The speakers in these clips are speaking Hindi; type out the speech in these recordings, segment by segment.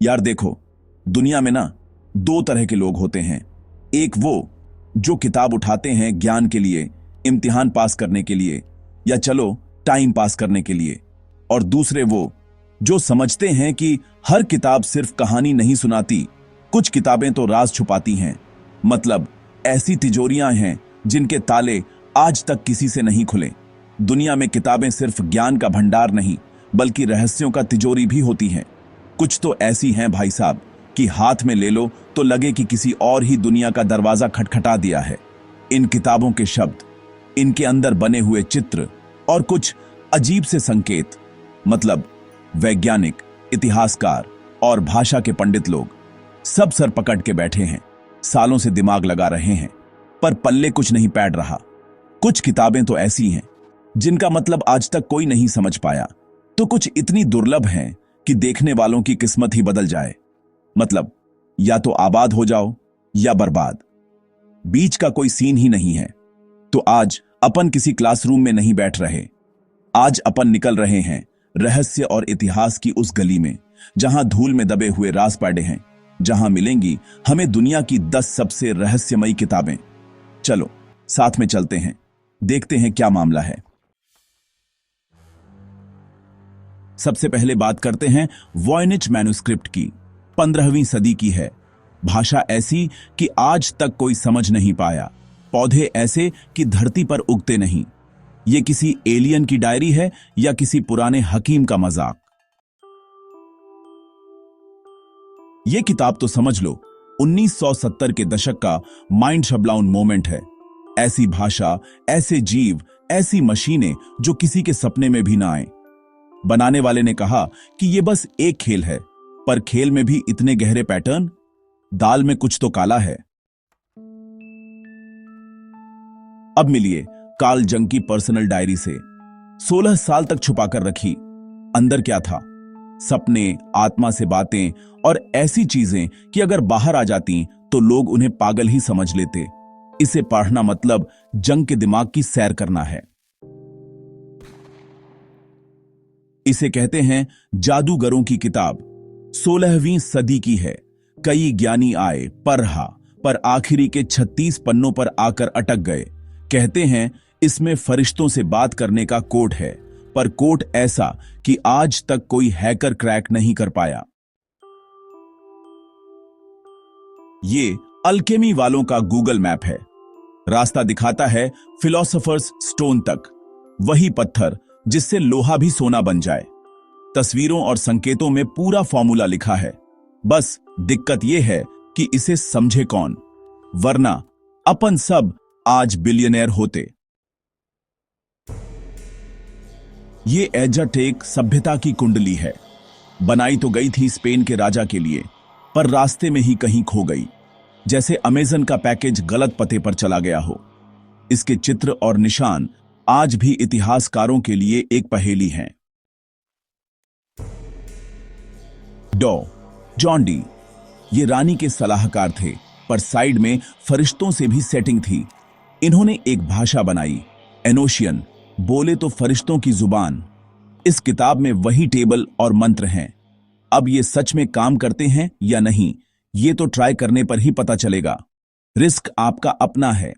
यार देखो, दुनिया में ना दो तरह के लोग होते हैं। एक वो जो किताब उठाते हैं ज्ञान के लिए, इम्तिहान पास करने के लिए, या चलो टाइम पास करने के लिए। और दूसरे वो जो समझते हैं कि हर किताब सिर्फ कहानी नहीं सुनाती, कुछ किताबें तो राज छुपाती हैं। मतलब ऐसी तिजोरियां हैं जिनके ताले आज तक किसी से नहीं खुले। दुनिया में किताबें सिर्फ ज्ञान का भंडार नहीं, बल्कि रहस्यों का तिजोरी भी होती हैं। कुछ तो ऐसी हैं भाई साहब कि हाथ में ले लो तो लगे कि किसी और ही दुनिया का दरवाजा खटखटा दिया है। इन किताबों के शब्द, इनके अंदर बने हुए चित्र और कुछ अजीब से संकेत, मतलब वैज्ञानिक, इतिहासकार और भाषा के पंडित लोग सब सर पकड़ के बैठे हैं, सालों से दिमाग लगा रहे हैं, पर पल्ले कुछ नहीं पैड़ रहा। कुछ किताबें तो ऐसी हैं जिनका मतलब आज तक कोई नहीं समझ पाया, तो कुछ इतनी दुर्लभ हैं कि देखने वालों की किस्मत ही बदल जाए। मतलब या तो आबाद हो जाओ या बर्बाद, बीच का कोई सीन ही नहीं है। तो आज अपन किसी क्लासरूम में नहीं बैठ रहे, आज अपन निकल रहे हैं रहस्य और इतिहास की उस गली में जहां धूल में दबे हुए राज पड़े हैं, जहां मिलेंगी हमें दुनिया की 10 सबसे रहस्यमयी किताबें। चलो साथ में चलते हैं, देखते हैं क्या मामला है। सबसे पहले बात करते हैं वॉयनिच मैन्युस्क्रिप्ट की। 15वीं सदी की है। भाषा ऐसी कि आज तक कोई समझ नहीं पाया, पौधे ऐसे कि धरती पर उगते नहीं। ये किसी एलियन की डायरी है या किसी पुराने हकीम का मजाक? ये किताब तो समझ लो 1970 के दशक का माइंड शटडाउन मोमेंट है। ऐसी भाषा, ऐसे जीव, ऐसी मशीनें जो किसी के सपने में भी ना आए। बनाने वाले ने कहा कि ये बस एक खेल है, पर खेल में भी इतने गहरे पैटर्न, दाल में कुछ तो काला है। अब मिलिए कार्ल जंग की पर्सनल डायरी से। 16 साल तक छुपाकर रखी। अंदर क्या था? सपने, आत्मा से बातें और ऐसी चीजें कि अगर बाहर आ जाती तो लोग उन्हें पागल ही समझ लेते। इसे पढ़ना मतलब जंग के दिमाग की सैर करना है। इसे कहते हैं जादूगरों की किताब। 16वीं सदी की है। कई ज्ञानी आए, पढ़ा, पर आखिरी के 36 पन्नों पर आकर अटक गए। कहते हैं इसमें फरिश्तों से बात करने का कोड है, पर कोड ऐसा कि आज तक कोई हैकर क्रैक नहीं कर पाया। ये अल्केमी वालों का गूगल मैप है। रास्ता दिखाता है फिलोसोफर्स स्टोन तक, वही पत्थर जिससे लोहा भी सोना बन जाए। तस्वीरों और संकेतों में पूरा फॉर्मूला लिखा है। बस दिक्कत यह है कि इसे समझे कौन, वरना अपन सब आज बिलियनर होते। ये एजाटेक सभ्यता की कुंडली है। बनाई तो गई थी स्पेन के राजा के लिए, पर रास्ते में ही कहीं खो गई, जैसे अमेज़न का पैकेज गलत पते पर चला गया हो। इसके चित्र और निशान आज भी इतिहासकारों के लिए एक पहेली हैं। जॉन डी ये रानी के सलाहकार थे, पर साइड में फरिश्तों से भी सेटिंग थी। इन्होंने एक भाषा बनाई, एनोशियन, बोले तो फरिश्तों की जुबान। इस किताब में वही टेबल और मंत्र हैं। अब ये सच में काम करते हैं या नहीं, ये तो ट्राई करने पर ही पता चलेगा। रिस्क आपका अपना है।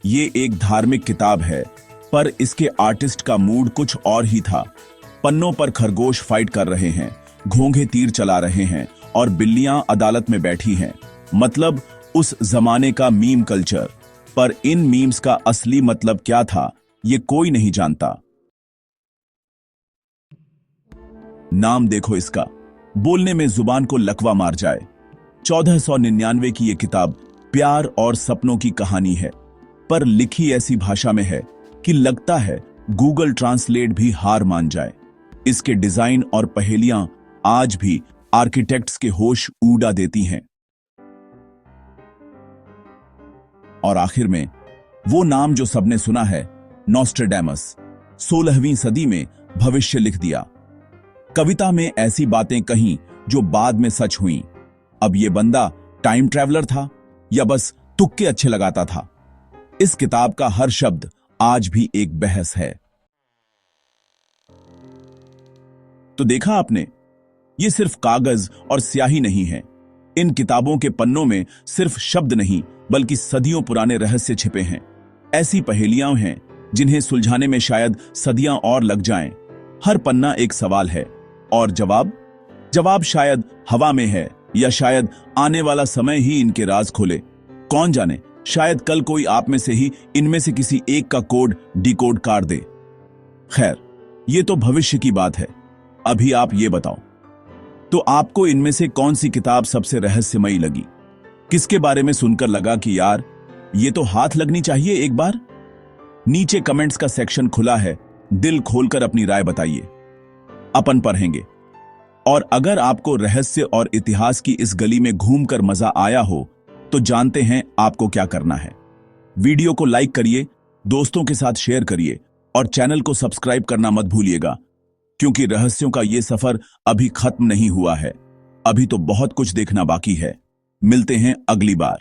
ये एक धार्मिक किताब है, पर इसके आर्टिस्ट का मूड कुछ और ही था। पन्नों पर खरगोश फाइट कर रहे हैं, घोंघे तीर चला रहे हैं और बिल्लियां अदालत में बैठी हैं। मतलब उस जमाने का मीम कल्चर। पर इन मीम्स का असली मतलब क्या था, ये कोई नहीं जानता। नाम देखो इसका, बोलने में जुबान को लकवा मार जाए। 1499 की ये किताब प्यार और सपनों की कहानी है, पर लिखी ऐसी भाषा में है कि लगता है गूगल ट्रांसलेट भी हार मान जाए। इसके डिजाइन और पहेलियां आज भी आर्किटेक्ट्स के होश उड़ा देती हैं। और आखिर में वो नाम जो सबने सुना है, नॉस्ट्रेडेमस। 16वीं सदी में भविष्य लिख दिया। कविता में ऐसी बातें कहीं जो बाद में सच हुई। अब ये बंदा टाइम ट्रैवलर था या बस तुक्के अच्छे लगाता था? इस किताब का हर शब्द आज भी एक बहस है। तो देखा आपने, ये सिर्फ कागज और स्याही नहीं है। इन किताबों के पन्नों में सिर्फ शब्द नहीं बल्कि सदियों पुराने रहस्य छिपे हैं। ऐसी पहेलियां हैं जिन्हें सुलझाने में शायद सदियां और लग जाएं। हर पन्ना एक सवाल है और जवाब शायद हवा में है, या शायद आने वाला समय ही इनके राज खोले। कौन जाने, शायद कल कोई आप में से ही इनमें से किसी एक का कोड डिकोड कर दे। खैर, ये तो भविष्य की बात है। अभी आप ये बताओ, तो आपको इनमें से कौन सी किताब सबसे रहस्यमयी लगी? किसके बारे में सुनकर लगा कि यार ये तो हाथ लगनी चाहिए एक बार? नीचे कमेंट्स का सेक्शन खुला है, दिल खोलकर अपनी राय बताइए, अपन पढ़ेंगे। और अगर आपको रहस्य और इतिहास की इस गली में घूमकर मजा आया हो तो जानते हैं आपको क्या करना है। वीडियो को लाइक करिए, दोस्तों के साथ शेयर करिए और चैनल को सब्सक्राइब करना मत भूलिएगा, क्योंकि रहस्यों का ये सफर अभी खत्म नहीं हुआ है। अभी तो बहुत कुछ देखना बाकी है। मिलते हैं अगली बार।